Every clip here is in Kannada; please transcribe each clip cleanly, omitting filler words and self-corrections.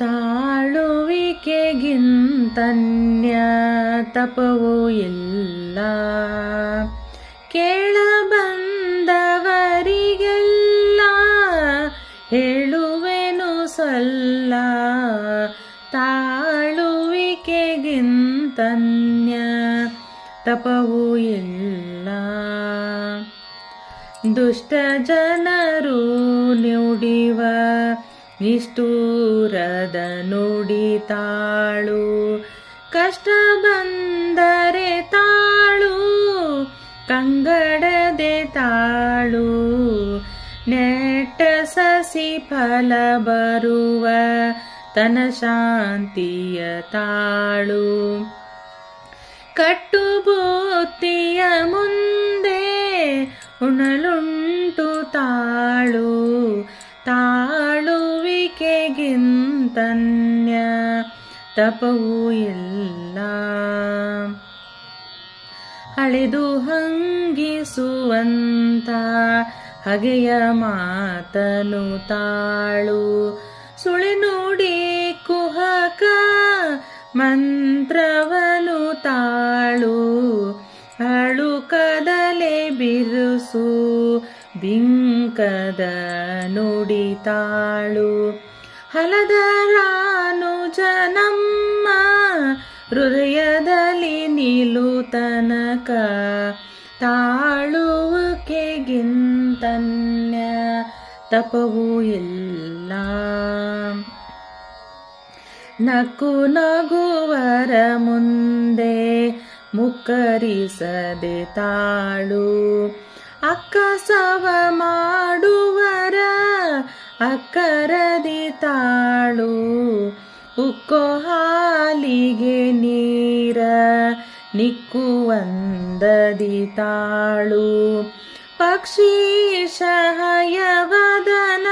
ತಾಳುವಿಕೆಗಿಂತನ್ಯ ತಪವೂ ಇಲ್ಲ. ಕೇಳಬಂದವರಿಗೆಲ್ಲ ಹೇಳುವೆನು ಸಲ್ಲ. ತಾಳುವಿಕೆಗಿಂತನ್ಯ ತಪವೂ ಇಲ್ಲ. ದುಷ್ಟ ಜನರು ನುಡಿವ ನಿಷ್ಠೂರದ ನುಡಿ ತಾಳು. ಕಷ್ಟ ಬಂದರೆ ತಾಳು, ಕಂಗಡದೆ ತಾಳು. ನೆಟ್ಟ ಸಸಿ ಫಲ ಬರುವ ತನ ಶಾಂತಿಯ ತಾಳು. ಕಟ್ಟು ಬುತ್ತಿಯ ಮುಂದೆ ಉಣಲುಂಟು ತಾಳು. ತಾಳುವಿಕೆಗಿಂತನ್ಯ ತಪವೂ ಇಲ್ಲ. ಹಳೆದು ಹಂಗಿಸುವಂತ ಹಗೆಯ ಮಾತನು ತಾಳು. ಸುಳಿ ನುಡಿ ಕುಹಕ ಮಂತ್ರವನು ತಾಳು. ಅಳುಕದಲೆ ಬಿರುಸು ಬಿಂಕದ ನುಡಿ ತಾಳು. ಹಲದರಾನುಜ ನಮ್ಮ ಹೃದಯದಲ್ಲಿ ನಿಲು ತನಕ. ತಾಳುವಿಕೆಗಿಂತನ್ಯ ತಪವೂ ಇಲ್ಲ. ನಕ್ಕು ನಗುವರ ಮುಂದೆ ಮುಕ್ಕರಿಸದೆ ತಾಳು. ಅಕ್ಕಸವ ಮಾಡುವರ ಅಕ್ಕರದಿ ತಾಳು. ಉಕ್ಕೋ ಹಾಲಿಗೆ ನೀರ ನಿಕ್ಕುವಂದದಿ ತಾಳು. ಪಕ್ಷೀಶಹಯವದನ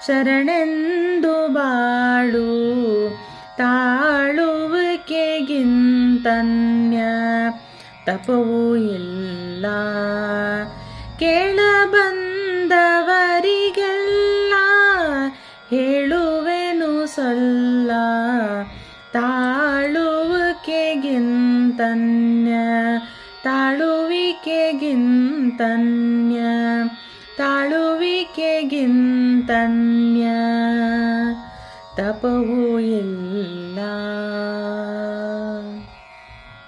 ಶರಣೆಂದು ಬಾಳು. ತಾಳುವಿಕೆಗಿಂತನ್ಯ ತಪವೂ ಇಲ್ಲ. ಕೇಳಬಂದವರಿಗೆಲ್ಲ ಹೇಳುವೆನು ಸಲ್ಲ. ತಾಳುವಿಕೆಗಿಂತನ್ಯ ತಾಳುವಿಕೆಗಿಂತನ್ಯ ತಾಳುವಿಕೆಗಿಂತನ್ಯ ತಪವೂ ಇಲ್ಲ.